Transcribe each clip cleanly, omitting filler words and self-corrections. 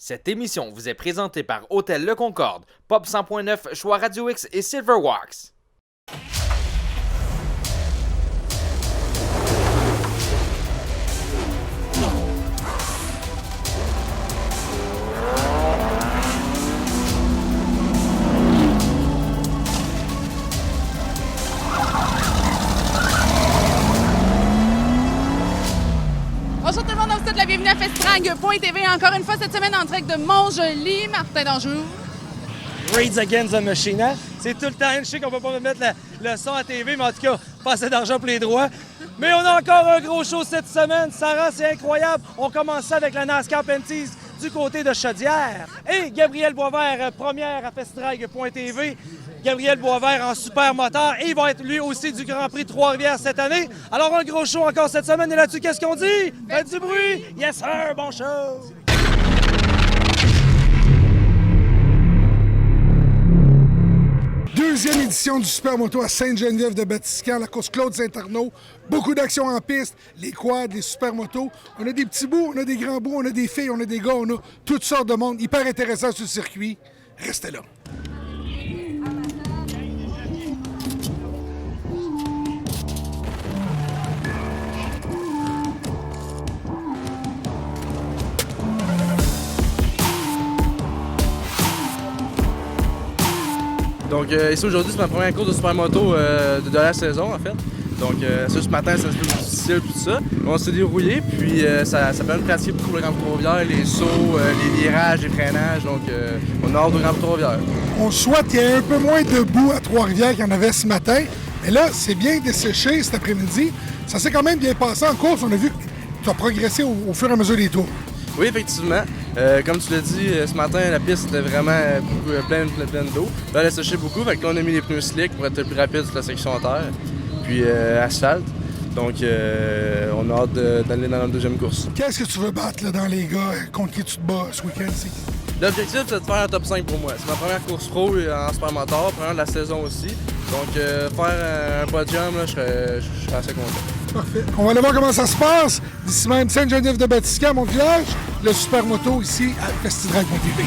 Cette émission vous est présentée par Hôtel Le Concorde, Pop 100.9, Choix Radio X et Silverwax. Bonjour tout le monde, on vous souhaite la bienvenue à Festrag.tv. Encore une fois cette semaine en direct de Montjoly. Martin Danjou. Raids Against the Machine, hein? C'est tout le temps, je sais qu'on peut pas mettre le son à TV, mais en tout cas, pas assez d'argent pour les droits. Mais on a encore un gros show cette semaine. Sarah, c'est incroyable. On commence ça avec la NASCAR Penties du côté de Chaudière. Et Gabriel Boisvert, première à Festrag.tv. Gabriel Boisvert en super moteur. Et il va être lui aussi du Grand Prix de Trois-Rivières cette année. Alors, un gros show encore cette semaine. Et là-dessus, qu'est-ce qu'on dit? Faites du bruit! Yes, sir! Bon show! Deuxième édition du Supermoto à Sainte-Geneviève-de-Batiscan, la course Claude Saint-Arnaud. Beaucoup d'actions en piste, les quads, les supermotos. On a des petits bouts, on a des grands bouts, on a des filles, on a des gars, on a toutes sortes de monde. Hyper intéressant sur le circuit. Restez là. Donc ici aujourd'hui, c'est ma première course de supermoto de la saison en fait. Donc ça, ce matin, c'est un peu difficile tout ça. On s'est dérouillé, puis ça permet de pratiquer beaucoup le Grand Prix Trois-Rivières, les sauts, les virages, les freinages. Donc on a hâte au Grand Prix Trois-Rivières. On souhaite qu'il y ait un peu moins de boue à Trois-Rivières qu'il y en avait ce matin. Mais là, c'est bien desséché cet après-midi. Ça s'est quand même bien passé en course. On a vu que tu as progressé au fur et à mesure des tours. Oui, effectivement. Comme tu l'as dit, ce matin, la piste était vraiment pleine d'eau. Là, elle a séché beaucoup, fait que là, on a mis les pneus slick pour être plus rapide sur la section terre, puis asphalte. Donc, on a hâte d'aller dans la deuxième course. Qu'est-ce que tu veux battre là, dans les gars contre qui tu te bats ce week-end? L'objectif, c'est de faire un top 5 pour moi. C'est ma première course pro en supermoteur, première de la saison aussi. Donc, faire un podium, là, je serais assez content. Parfait. On va aller voir comment ça se passe. D'ici même Sainte-Geneviève-de-Batiscan, mon village, le Supermoto ici à Festrag.tv.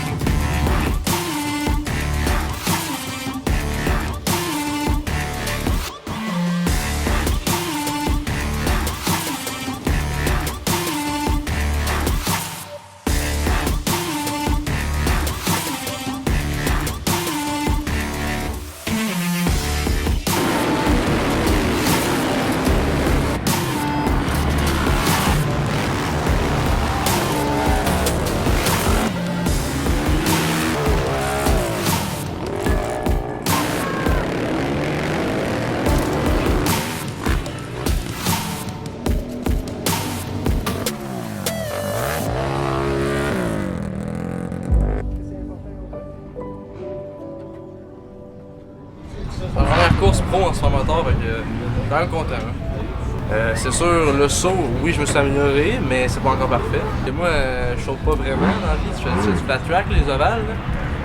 Ma première course pro en supermoteur, fait que je suis quand même content. Hein. C'est sûr, le saut, oui, je me suis amélioré, mais c'est pas encore parfait. Et moi, je saute pas vraiment dans la vie. Je fais du flat track, les ovales. Là.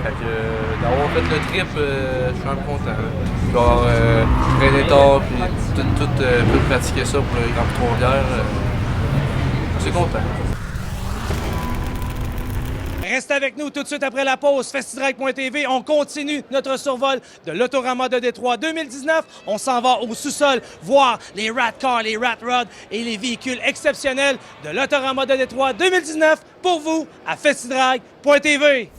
Fait que d'avoir fait le trip, je suis quand même content. Je vais avoir traîné tard, puis tout pratiquer ça pour le Grand Prix Trois-Rivières. Je suis content. Restez avec nous tout de suite après la pause. Festrag.tv, on continue notre survol de l'Autorama de Détroit 2019. On s'en va au sous-sol voir les Rat Cars, les Rat Rods et les véhicules exceptionnels de l'Autorama de Détroit 2019 pour vous à Festrag.tv.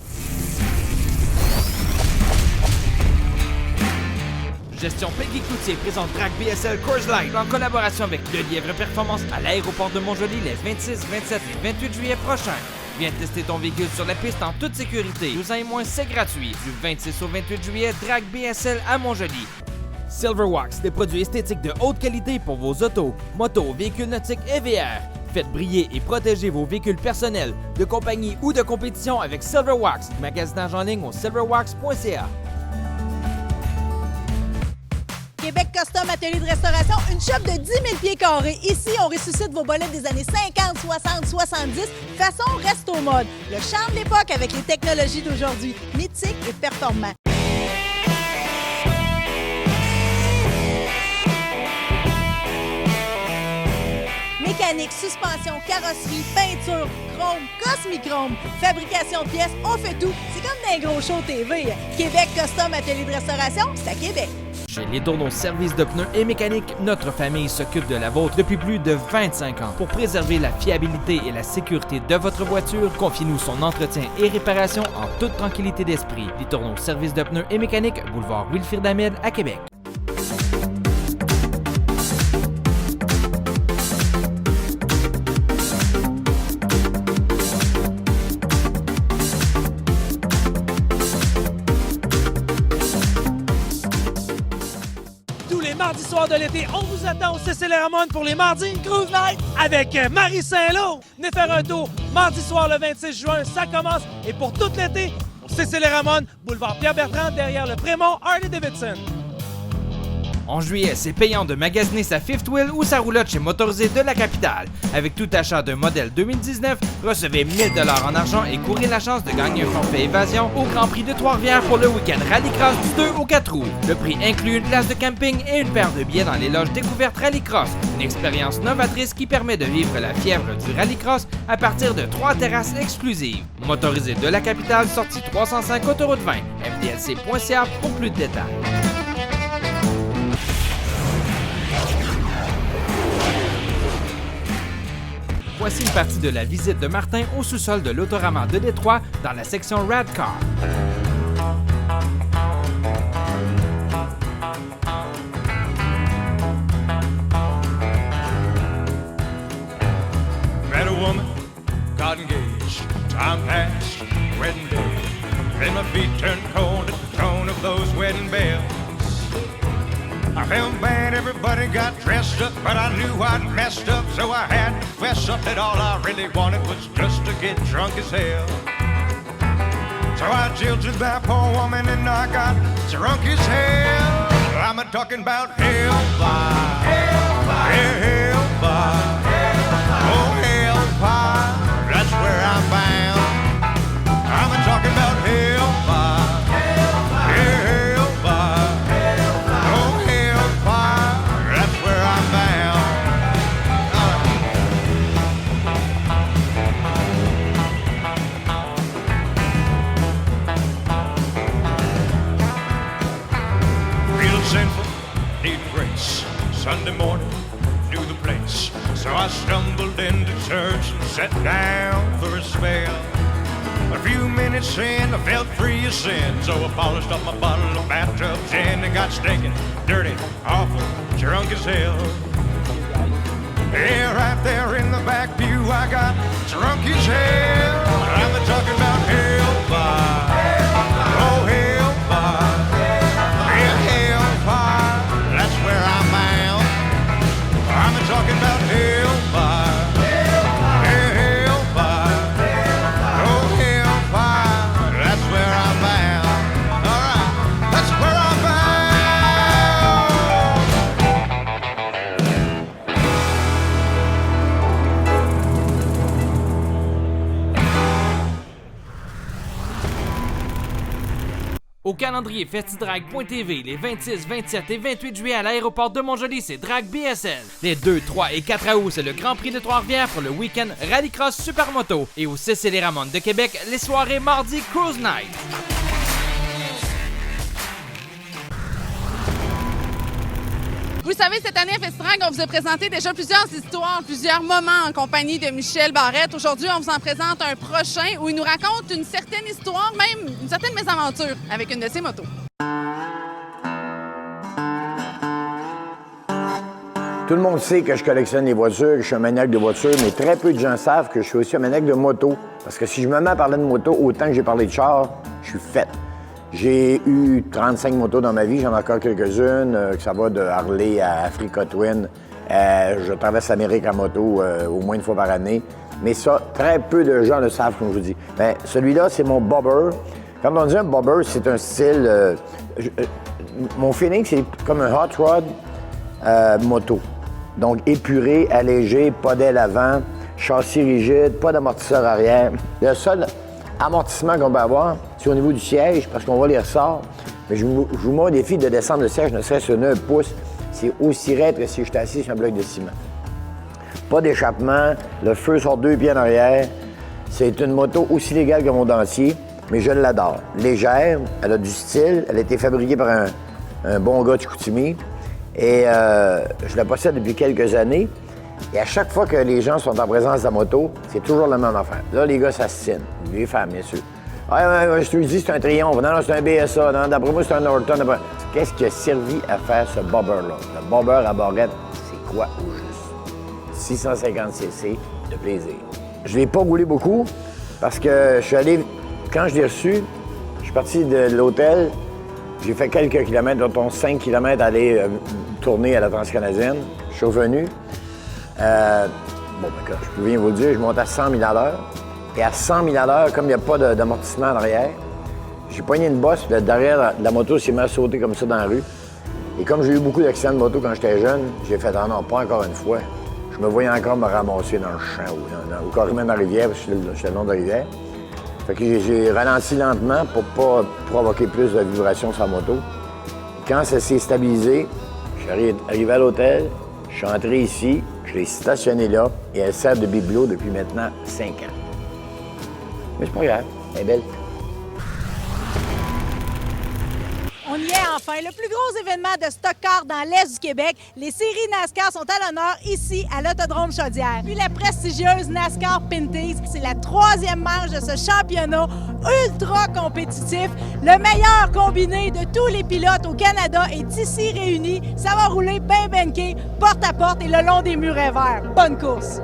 Gestion Peggy Cloutier présente Drag BSL Coors Light en collaboration avec Le Lièvre Performance à l'aéroport de Montjoly les 26, 27 et 28 juillet prochains. Viens tester ton véhicule sur la piste en toute sécurité. 12 ans et moins, c'est gratuit. Du 26 au 28 juillet, Drag BSL à Montjoly. Silverwax, des produits esthétiques de haute qualité pour vos autos, motos, véhicules nautiques et VR. Faites briller et protéger vos véhicules personnels, de compagnie ou de compétition avec Silverwax. Magasinage en ligne au silverwax.ca. Québec Custom Atelier de restauration, une shop de 10 000 pieds carrés. Ici, on ressuscite vos bolettes des années 50, 60, 70, façon resto mode. Le charme de l'époque avec les technologies d'aujourd'hui, mythiques et performants. mécanique, suspension, carrosserie, peinture, chrome, cosmichrome, fabrication de pièces, on fait tout. C'est comme dans un gros show TV. Québec Custom Atelier de restauration, c'est à Québec. Chez Les Tourneaux Service de pneus et mécanique, notre famille s'occupe de la vôtre depuis plus de 25 ans. Pour préserver la fiabilité et la sécurité de votre voiture, confiez-nous son entretien et réparation en toute tranquillité d'esprit. Les Tourneaux Service de pneus et mécanique, boulevard Wilfrid Hamid à Québec. Mardi soir de l'été, on vous attend au CCL Ramon pour les mardis Cruise Night avec Marie Saint-Lô. Venez faire un tour mardi soir le 26 juin, ça commence. Et pour tout l'été, au CCL Ramon, boulevard Pierre-Bertrand, derrière le Prémont Harley-Davidson. En juillet, c'est payant de magasiner sa fifth wheel ou sa roulotte chez Motorisé de la capitale. Avec tout achat d'un modèle 2019, recevez 1000 $ en argent et courez la chance de gagner un forfait évasion au Grand Prix de Trois-Rivières pour le week-end Rallycross du 2 au 4 août. Le prix inclut une place de camping et une paire de billets dans les loges découvertes Rallycross. Une expérience novatrice qui permet de vivre la fièvre du Rallycross à partir de 3 terrasses exclusives. Motorisé de la capitale, sortie 305 autoroute 20. FDLC.ca pour plus de détails. Voici une partie de la visite de Martin au sous-sol de l'Autorama de Détroit dans la section Radcar. Met a woman, got engaged, time passed, wedding day. Then my feet turned cold at the tone of those wedding bells. I felt bad, everybody got dressed up, but I knew I'd messed up, so I had to fess up that all I really wanted was just to get drunk as hell. So I jilted that poor woman and I got drunk as hell. I'm a talking about hellfire, hellfire, hellfire, oh hellfire, that's where I'm bound. I'm a talking about hellfire, hellfire, oh hellfire, that's where I'm bound. Feeling sinful, need grace. Sunday morning, knew the place. So I stumbled into church and sat down for a spell. A few minutes in, I felt free of sin, so I polished up my bottle of bathtub gin and got stinking, dirty, awful, drunk as hell. Yeah, right there in the back pew, I got drunk as hell. I'm talking about hellfire, oh hellfire, yeah hellfire, that's where I'm bound. I'm talking about hellfire, yeah hellfire, oh hellfire, that's where I'm bound. All right, that's where I'm bound. Au calendrier festidrag.tv, les 26, 27 et 28 juillet à l'aéroport de Montjoly, c'est Drag BSL. Les 2, 3 et 4 août, c'est le Grand Prix de Trois-Rivières pour le week-end Rallycross Supermoto. Et au CCL Ramon de Québec, les soirées mardi Cruise Night. Vous savez, cette année à Festrag, on vous a présenté déjà plusieurs histoires, plusieurs moments en compagnie de Michel Barrette. Aujourd'hui, on vous en présente un prochain où il nous raconte une certaine histoire, même une certaine mésaventure avec une de ses motos. Tout le monde sait que je collectionne les voitures, que je suis un maniaque de voitures, mais très peu de gens savent que je suis aussi un maniaque de moto. Parce que si je me mets à parler de moto, autant que j'ai parlé de char, je suis fait. J'ai eu 35 motos dans ma vie, j'en ai encore quelques-unes, que ça va de Harley à Africa Twin. Je traverse l'Amérique en moto au moins une fois par année. Mais ça, très peu de gens le savent, comme je vous dis. Bien, celui-là, c'est mon bobber. Quand on dit un bobber, c'est un style... mon feeling, c'est comme un hot rod moto. Donc épuré, allégé, pas d'aile avant, châssis rigide, pas d'amortisseur arrière. Le seul amortissement qu'on peut avoir, c'est au niveau du siège, parce qu'on voit les ressorts. Mais je vous mets au défi de descendre le siège, ne serait-ce qu'un pouce. C'est aussi raide que si j'étais assis sur un bloc de ciment. pas d'échappement, le feu sort 2 pieds en arrière. C'est une moto aussi légale que mon dentier, mais je l'adore. Légère, elle a du style, elle a été fabriquée par un bon gars de Chicoutimi. Et je la possède depuis quelques années. Et à chaque fois que les gens sont en présence de la moto, c'est toujours la même affaire. Là, les gars s'assinent. Les femmes, bien sûr. Ouais, je te le dis, c'est un Triomphe. Non, c'est un BSA. Non, d'après moi, c'est un Norton. Qu'est-ce qui a servi à faire ce bobber-là? Le bobber à barrette, c'est quoi au juste? 650 cc de plaisir. Je l'ai pas roulé beaucoup parce que je suis allé... Quand je l'ai reçu, je suis parti de l'hôtel. J'ai fait quelques kilomètres, dont 5 kilomètres à aller tourner à la Transcanadienne. Je suis revenu. Je peux bien vous le dire, je monte à 100 000 à l'heure. Et à 100 000 à l'heure, comme il n'y a pas d'amortissement en arrière, j'ai poigné une bosse, puis le derrière de la moto s'est mis à sauter comme ça dans la rue. Et comme j'ai eu beaucoup d'accidents de moto quand j'étais jeune, j'ai fait « Ah non, pas encore une fois ». Je me voyais encore me ramasser dans le champ ou carrément dans la rivière, parce que j'étais le long de la rivière. Fait que j'ai ralenti lentement pour pas provoquer plus de vibrations sur la moto. Quand ça s'est stabilisé, je suis arrivé à l'hôtel, je suis entré ici, je l'ai stationné là et elle sert de bibelot depuis maintenant 5 ans. Mais c'est pas grave, elle est belle. On y est enfin. Le plus gros événement de stock car dans l'Est du Québec. Les séries NASCAR sont à l'honneur ici, à l'Autodrome Chaudière. Puis la prestigieuse NASCAR Pinty's, c'est la 3e manche de ce championnat ultra compétitif. Le meilleur combiné de tous les pilotes au Canada est ici réuni. Ça va rouler ben benké, porte à porte et le long des murets verts. Bonne course!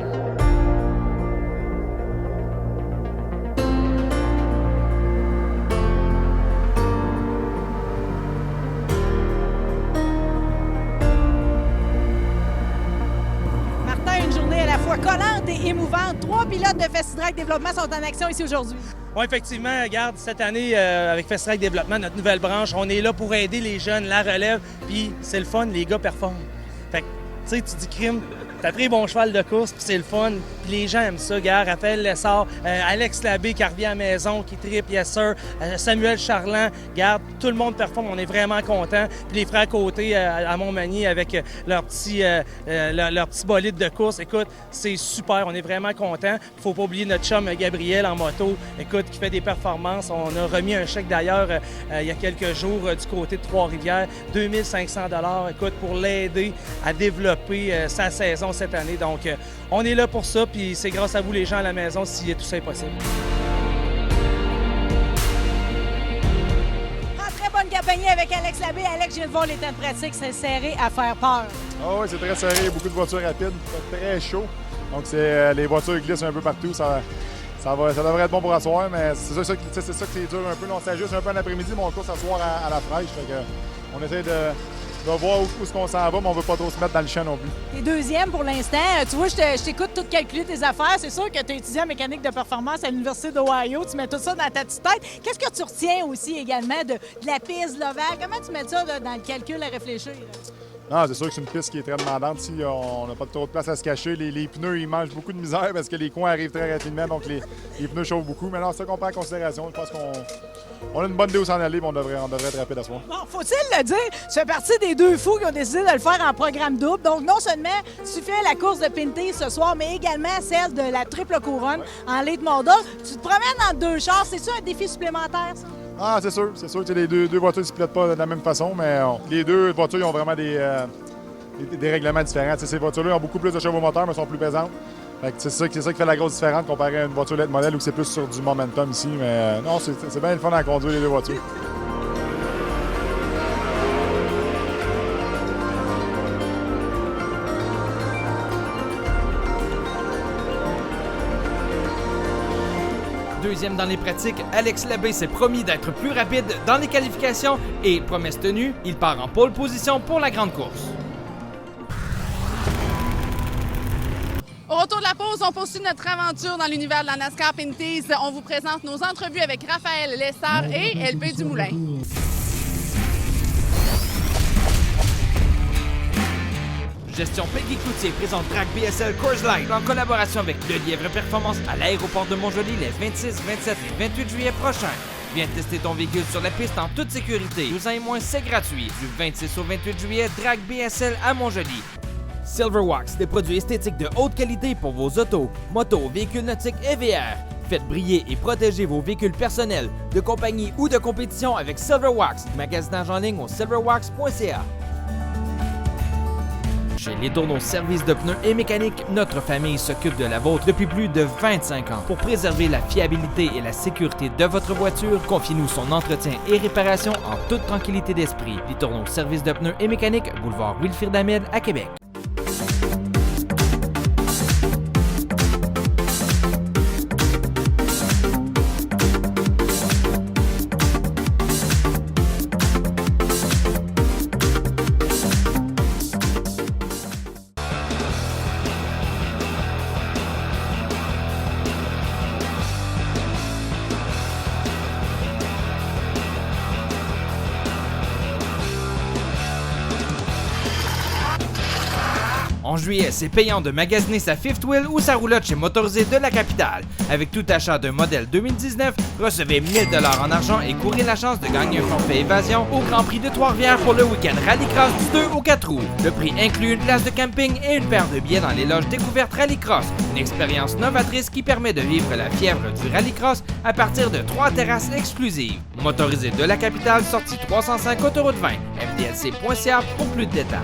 Collante et émouvante. 3 pilotes de Festidrac Développement sont en action ici aujourd'hui. Oui, effectivement, regarde, cette année, avec Festidrac Développement, notre nouvelle branche, on est là pour aider les jeunes, la relève, puis c'est le fun, les gars performent. Fait que, tu sais, tu dis crime, t'as pris bon cheval de course, puis c'est le fun, puis les gens aiment ça, regarde, Raphaël Lessard, Alex Labbé qui revient à la maison, qui tripe, yes sir, Samuel Charland, regarde, tout le monde performe, on est vraiment contents. Puis les frères Côté à Montmagny avec leur petit bolide de course, écoute, c'est super, on est vraiment contents. Faut pas oublier notre chum Gabriel en moto, écoute, qui fait des performances. On a remis un chèque d'ailleurs il y a quelques jours du côté de Trois-Rivières, 2500 $, écoute, pour l'aider à développer sa saison cette année. Donc, on est là pour ça, puis c'est grâce à vous, les gens à la maison, si tout ça est possible. Très bonne compagnie avec Alex Labbé. Alex, je viens de voir les temps de pratique, c'est serré à faire peur. Ah oui, c'est très serré, il y a beaucoup de voitures rapides, c'est très chaud. Donc, les voitures glissent un peu partout. Ça devrait être bon pour asseoir, mais c'est ça que c'est dur un peu. On s'ajuste un peu en après-midi, mais on court s'asseoir à la fraîche. Fait que on essaie de voir où est-ce qu'on s'en va, mais on ne veut pas trop se mettre dans le champ non plus. T'es deuxième pour l'instant. Tu vois, je t'écoute tout calculer tes affaires. C'est sûr que tu es étudiant en mécanique de performance à l'Université d'Ohio. Tu mets tout ça dans ta petite tête. Qu'est-ce que tu retiens aussi également de la piste, de l'ovaire? Comment tu mets ça là, dans le calcul à réfléchir? Non, c'est sûr que c'est une piste qui est très demandante. Si on n'a pas trop de place à se cacher, les pneus, ils mangent beaucoup de misère parce que les coins arrivent très rapidement, donc les pneus chauffent beaucoup. Mais non, c'est ça qu'on prend en considération. Je pense qu'on a une bonne idée où s'en aller, mais on devrait être rapide à ce moment. Bon, faut-il le dire, tu fais partie des 2 fous qui ont décidé de le faire en programme double. Donc, non seulement tu fais la course de Pinty ce soir, mais également celle de la triple couronne en late model. Tu te promènes en 2 chars. C'est-tu un défi supplémentaire, ça? Ah, c'est sûr. Que les deux voitures ne se pilotent pas de la même façon, mais les 2 voitures ils ont vraiment des règlements différents. T'sais, ces voitures-là ont beaucoup plus de chevaux moteurs, mais sont plus pesantes. C'est ça qui fait la grosse différence comparé à une voiture late modèle où c'est plus sur du momentum ici. Mais non, c'est bien le fun à conduire les 2 voitures. Deuxième dans les pratiques, Alex Labbé s'est promis d'être plus rapide dans les qualifications et, promesse tenue, il part en pole position pour la grande course. Au retour de la pause, on poursuit notre aventure dans l'univers de la NASCAR Pinty's. On vous présente nos entrevues avec Raphaël Lessard et LP Dumoulin. Gestion Peggy Cloutier présente Track BSL Coors Light en collaboration avec Le Lièvre Performance à l'aéroport de Montjoly les 26, 27 et 28 juillet prochains. Viens tester ton véhicule sur la piste en toute sécurité. 12 ans et moins, c'est gratuit. Du 26 au 28 juillet, Drag BSL à Montjoly. Silverwax, des produits esthétiques de haute qualité pour vos autos, motos, véhicules nautiques et VR. Faites briller et protéger vos véhicules personnels, de compagnie ou de compétition avec Silverwax. Magasinage en ligne au silverwax.ca. Chez Les Tourneaux Services de pneus et mécanique, notre famille s'occupe de la vôtre depuis plus de 25 ans. Pour préserver la fiabilité et la sécurité de votre voiture, confiez-nous son entretien et réparation en toute tranquillité d'esprit. Les Tourneaux Services de pneus et mécanique, boulevard Wilfrid Hamel à Québec. En juillet, c'est payant de magasiner sa fifth wheel ou sa roulotte chez Motorisé de la capitale. Avec tout achat d'un modèle 2019, recevez 1000 $ en argent et courez la chance de gagner un forfait évasion au Grand Prix de Trois-Rivières pour le week-end Rallycross du 2 au 4 août. Le prix inclut une place de camping et une paire de billets dans les loges découvertes Rallycross. Une expérience novatrice qui permet de vivre la fièvre du Rallycross à partir de 3 terrasses exclusives. Motorisé de la capitale, sortie 305 autoroute 20. FDLC.ca pour plus de détails.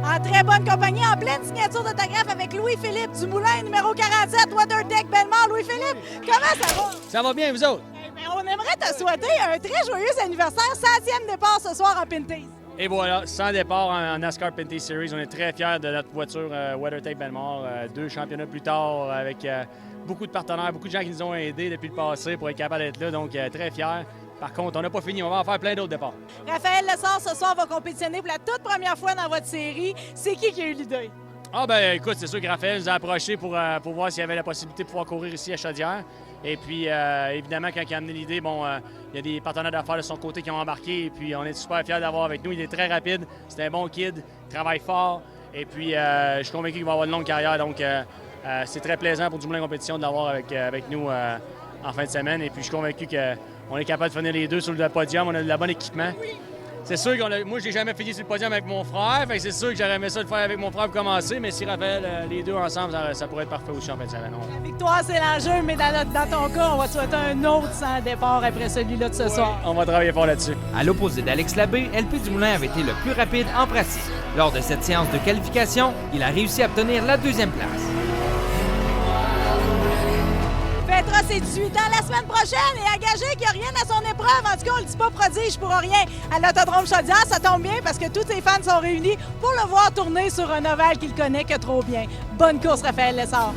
En très bonne compagnie, en pleine signature d'autographe avec Louis-Philippe Dumoulin, numéro 47, WeatherTech Bellemare. Louis-Philippe, comment ça va? Ça va bien, vous autres? On aimerait te souhaiter un très joyeux anniversaire, 100e départ ce soir en Pinties. Et voilà, 100 départ en NASCAR Pinty Series. On est très fiers de notre voiture WeatherTech Bellemare. 2 championnats plus tard avec beaucoup de partenaires, beaucoup de gens qui nous ont aidés depuis le passé pour être capable d'être là. Donc, très fiers. Par contre, on n'a pas fini. On va en faire plein d'autres départs. Raphaël Lessard, ce soir, va compétitionner pour la toute première fois dans votre série. C'est qui a eu l'idée? Ah ben écoute, c'est sûr que Raphaël nous a approchés pour voir s'il y avait la possibilité de pouvoir courir ici à Chaudière. Et puis, évidemment, quand il a amené l'idée, il y a des partenaires d'affaires de son côté qui ont embarqué. Et puis, on est super fiers d'avoir avec nous. Il est très rapide. C'est un bon kid. Il travaille fort. Et puis, je suis convaincu qu'il va avoir une longue carrière. Donc, c'est très plaisant pour Dumoulin Compétition de l'avoir avec nous en fin de semaine. Et puis, je suis convaincu qu'on est capable de finir les deux sur le podium. On a de la bonne équipement. C'est sûr que moi, je n'ai jamais fini sur le podium avec mon frère. Fait que c'est sûr que j'aurais aimé ça le faire avec mon frère pour commencer. Mais si Raphaël, les deux ensemble, ça pourrait être parfait aussi en fin de semaine. La victoire, c'est l'enjeu, mais dans ton cas, on va te souhaiter un autre 100 départ après celui-là de ce soir. On va travailler fort là-dessus. À l'opposé d'Alex Labbé, LP Dumoulin avait été le plus rapide en pratique. Lors de cette séance de qualification, il a réussi à obtenir la 2e place. Fêtera ses 18 ans la semaine prochaine et engagé qu'il n'y a rien à son épreuve. En tout cas, on ne le dit pas prodige pour rien. À l'Autodrome Chaudière, ça tombe bien parce que tous ses fans sont réunis pour le voir tourner sur un ovale qu'il connaît que trop bien. Bonne course, Raphaël Lessard.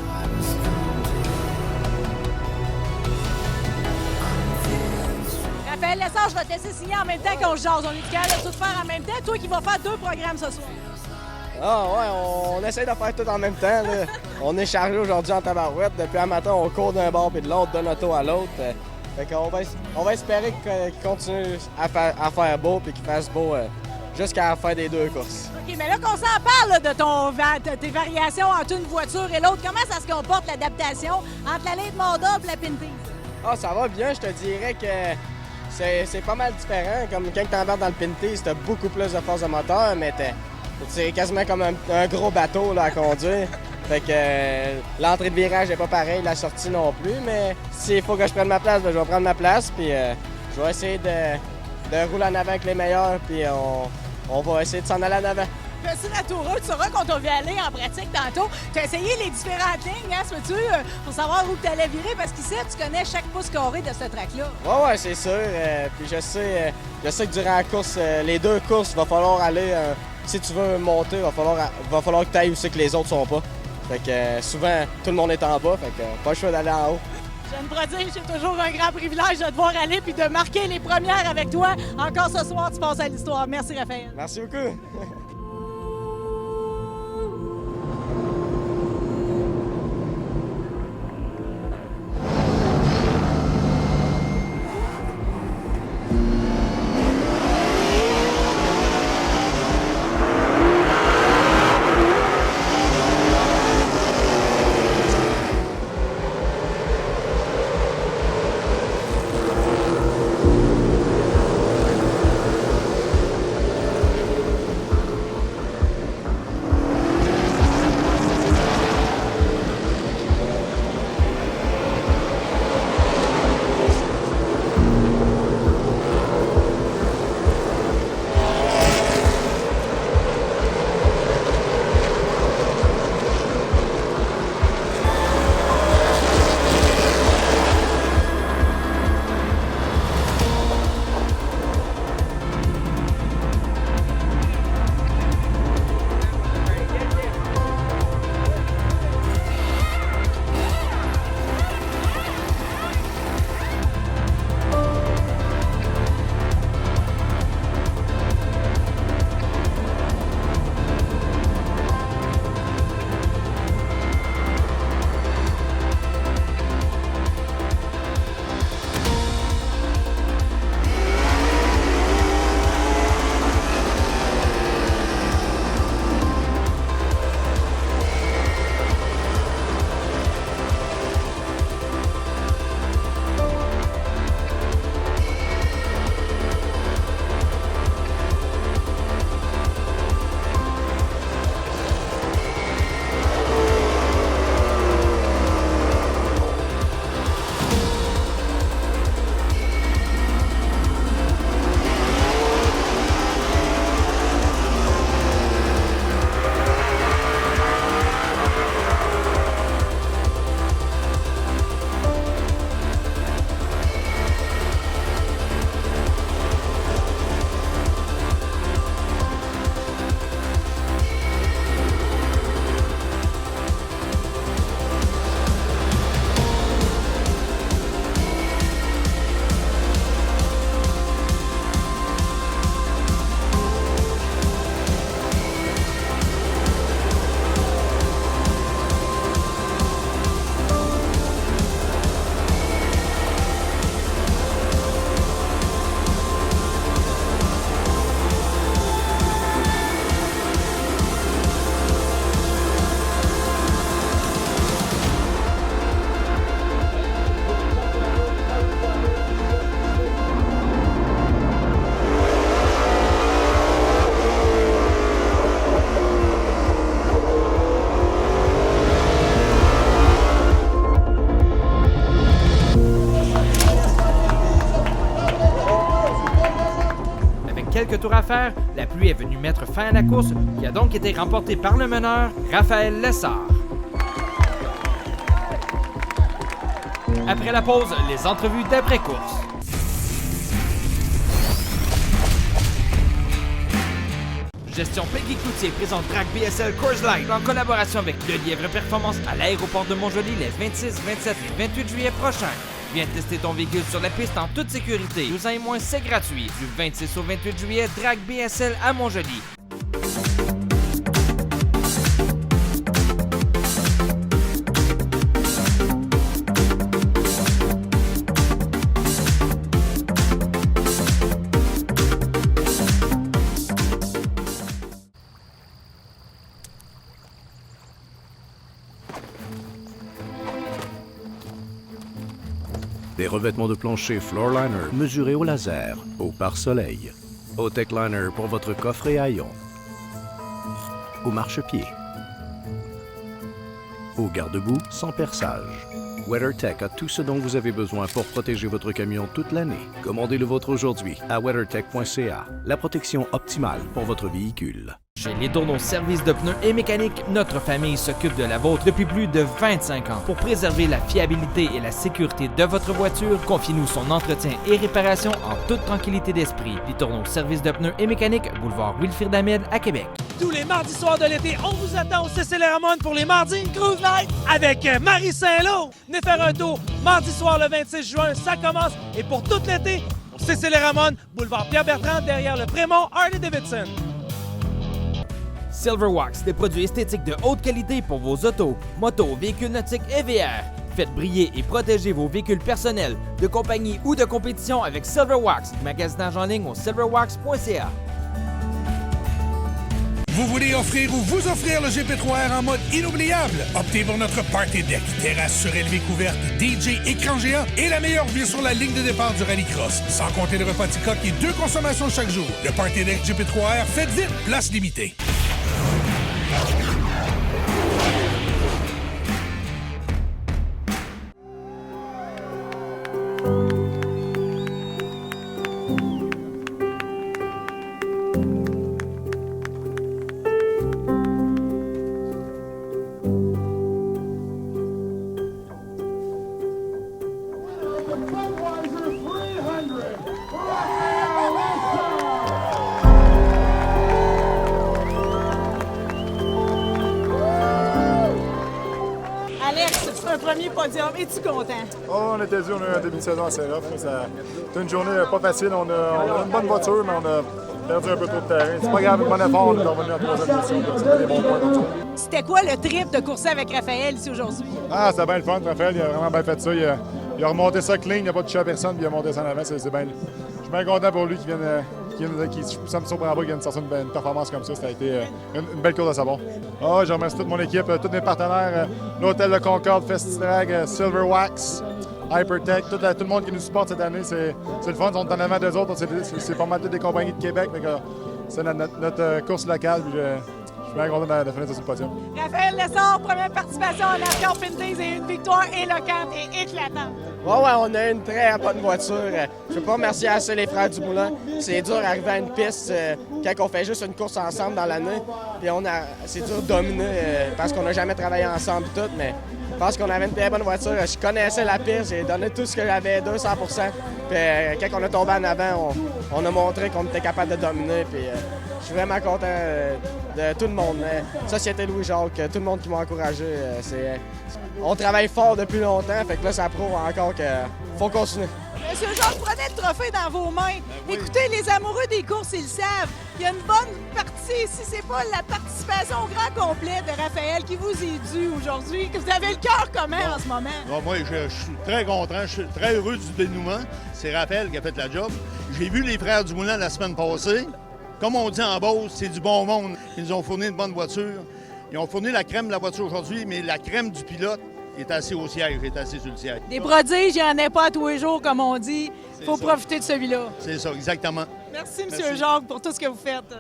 Raphaël Lessard, je vais te laisser signer en même temps qu'on jase. On est capable de tout faire en même temps. Toi qui vas faire 2 programmes ce soir. Ah ouais, on essaie de faire tout en même temps. Là. On est chargé aujourd'hui en tabarouette. Depuis un matin, on court d'un bord et de l'autre, d'un auto à l'autre. Fait qu'on va espérer qu'il continue à faire beau et qu'il fasse beau jusqu'à la fin des 2 courses. OK, mais là qu'on s'en parle là, de tes variations entre une voiture et l'autre, comment ça se comporte l'adaptation entre la Late Model et la Pinty? Ah, ça va bien. Je te dirais que c'est pas mal différent. Comme quand tu embarques dans le Pinty, t'as beaucoup plus de force de moteur, mais c'est quasiment comme un gros bateau là, à conduire. Fait que l'entrée de virage n'est pas pareille, la sortie non plus, mais s'il faut que je prenne ma place, ben, je vais prendre ma place, puis je vais essayer de rouler en avant avec les meilleurs, puis on va essayer de s'en aller en avant. Merci Ratoureux, tu sauras qu'on t'a vu aller en pratique tantôt. Tu as essayé les différentes lignes, hein, sais-tu, pour savoir où tu allais virer, parce qu'ici, tu connais chaque pouce carré de ce track-là. Ouais, c'est sûr. Puis je sais que durant la course, les 2 courses, il va falloir aller... si tu veux monter, il va falloir que tu ailles où c'est que les autres sont pas. Fait que souvent, tout le monde est en bas, fait que pas le choix d'aller en haut. Jeune prodige, c'est toujours un grand privilège de te voir aller puis de marquer les premières avec toi. Encore ce soir, tu passes à l'histoire. Merci, Raphaël. Merci beaucoup. quelques tours à faire, la pluie est venue mettre fin à la course, qui a donc été remportée par le meneur, Raphaël Lessard. Après la pause, les entrevues d'après-course. Gestion Peggy Cloutier présente Track BSL Coors Light en collaboration avec Le Lièvre Performance à l'aéroport de Montjoly les 26, 27 et 28 juillet prochains. Viens tester ton véhicule sur la piste en toute sécurité. 12 ans et moins, c'est gratuit. Du 26 au 28 juillet, Drag BSL à Montjoly. Des revêtements de plancher Floorliner mesurés au laser, au pare-soleil. Au Techliner pour votre coffre et haillons. Au marchepied. Au garde-boue sans perçage. WeatherTech a tout ce dont vous avez besoin pour protéger votre camion toute l'année. Commandez le vôtre aujourd'hui à weathertech.ca. La protection optimale pour votre véhicule. Chez Les Tourneaux Service de pneus et mécanique, notre famille s'occupe de la vôtre depuis plus de 25 ans. Pour préserver la fiabilité et la sécurité de votre voiture, confiez-nous son entretien et réparation en toute tranquillité d'esprit. Les Tourneaux Service de pneus et mécanique, boulevard Wilfrid Ahmed à Québec. Tous les mardis soirs de l'été, on vous attend au CC Ramon pour les mardis Cruise Night avec Marie Saint-Lô. Venez faire un tour mardi soir le 26 juin, ça commence. Et pour tout l'été, au CC Ramon, boulevard Pierre-Bertrand, derrière le Prémont Harley-Davidson. Silverwax, des produits esthétiques de haute qualité pour vos autos, motos, véhicules nautiques et VR. Faites briller et protéger vos véhicules personnels, de compagnie ou de compétition avec Silverwax. Magasinage en ligne au silverwax.ca. Vous voulez offrir ou vous offrir le GP3R en mode inoubliable? Optez pour notre Party Deck, terrasse surélevée couverte, DJ, écran géant et la meilleure vue sur la ligne de départ du Rallycross. Sans compter le repas Ticoc et 2 consommations chaque jour. Le Party Deck GP3R, faites vite, place limitée. Premier podium. Es-tu content? Oh, on était dû, on a eu un début de saison assez rough. C'était une journée pas facile. On a une bonne voiture, mais on a perdu un peu trop de terrain. C'est pas grave, avec bon effort, on est revenu en 3e position. C'était des bons points comme ça. C'était quoi le trip de courser avec Raphaël ici aujourd'hui? Ah, c'était bien le fun. Raphaël, il a vraiment bien fait ça. Il a remonté ça clean, il n'a pas touché à personne, puis il a monté ça en avant. C'est bien. Je suis bien content pour lui qu'il vienne. Ça me surprend pas qu'il vienne sortir une performance comme ça. Ça a été une belle course à savoir. Oh, je remercie toute mon équipe, tous mes partenaires, l'Hôtel Le Concorde, Festidrag, Silverwax, Hypertech, tout le monde qui nous supporte cette année. C'est le fun, on est en avant des autres. C'est pas mal toutes des compagnies de Québec. C'est notre course locale. Puis je suis bien content de finir sur le podium. Raphaël Lessard, première participation en Arcade Pinties et une victoire éloquente et éclatante. Ouais, on a une très bonne voiture. Je veux pas remercier assez les frères Dumoulin. C'est dur d'arriver à une piste quand on fait juste une course ensemble dans l'année. Puis c'est dur de dominer parce qu'on n'a jamais travaillé ensemble et tout, mais je pense qu'on avait une très bonne voiture. Je connaissais la piste, j'ai donné tout ce que j'avais, 200%. Puis quand on a tombé en avant, on a montré qu'on était capable de dominer. Puis je suis vraiment content de tout le monde. Société Louis-Jacques, tout le monde qui m'a encouragé. On travaille fort depuis longtemps, fait que là, ça prouve encore qu'il faut continuer. Monsieur Jacques, prenez le trophée dans vos mains. Écoutez, les amoureux des courses, ils le savent. Il y a une bonne partie ici, c'est pas la participation au grand complet de Raphaël qui vous est due aujourd'hui. Vous avez le cœur comment en ce moment? Bon, moi, je suis très content, je suis très heureux du dénouement. C'est Raphaël qui a fait la job. J'ai vu les frères Dumoulin la semaine passée. Comme on dit en Beauce, c'est du bon monde. Ils nous ont fourni une bonne voiture. Ils ont fourni la crème de la voiture aujourd'hui, mais la crème du pilote est assis au siège, est assis sur le siège. Des prodiges, il n'y en a pas tous les jours, comme on dit. Il faut profiter de celui-là. C'est ça, exactement. Merci, M. Jacques, pour tout ce que vous faites.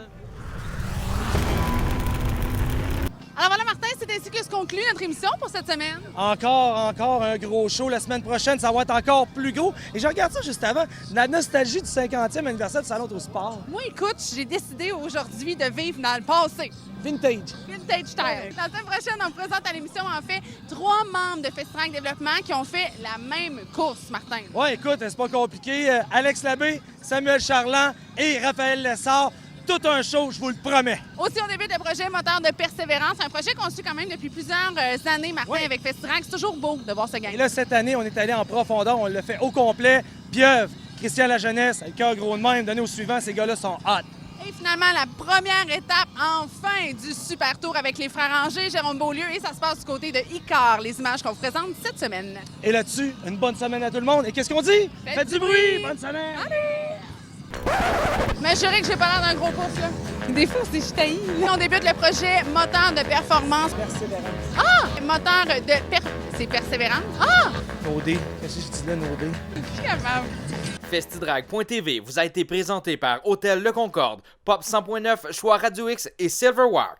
Alors voilà, Martin, c'est ainsi que se conclut notre émission pour cette semaine. Encore un gros show. La semaine prochaine, ça va être encore plus gros. Et je regarde ça juste avant, la nostalgie du 50e anniversaire du Salon du Sport. Moi, écoute, j'ai décidé aujourd'hui de vivre dans le passé. Vintage. Vintage style. La semaine prochaine, on présente à l'émission, en fait, 3 membres de Festidrag Développement qui ont fait la même course, Martin. Ouais, écoute, c'est pas compliqué. Alex Labbé, Samuel Charland et Raphaël Lessard. Tout un show, je vous le promets. Aussi, on débute le projet Moteur de Persévérance, un projet qu'on suit quand même depuis plusieurs années, Martin, avec Festidrag. C'est toujours beau de voir ce gain. Et là, cette année, on est allé en profondeur, on l'a fait au complet. Pieuvre, Christian Lajeunesse, le cœur gros de même, donné au suivant, ces gars-là sont hot. Et finalement, la première étape, enfin, du Super Tour avec les frères Angers, Jérôme Beaulieu, et ça se passe du côté de Icar, les images qu'on vous présente cette semaine. Et là-dessus, une bonne semaine à tout le monde. Et qu'est-ce qu'on dit? Faites du bruit! Bonne semaine! Allez! Mais je dirais que j'ai pas l'air d'un gros pouf, là. Des fois, c'est ch'taillis. On débute le projet Moteur de performance. Persévérance. Ah! Moteur de C'est Persévérance. Ah! Nodé. Qu'est-ce que je dis là, Nodé? Je suis capable. Festidrag.tv vous a été présenté par Hôtel Le Concorde, Pop 100.9, Choix Radio X et Silverwax.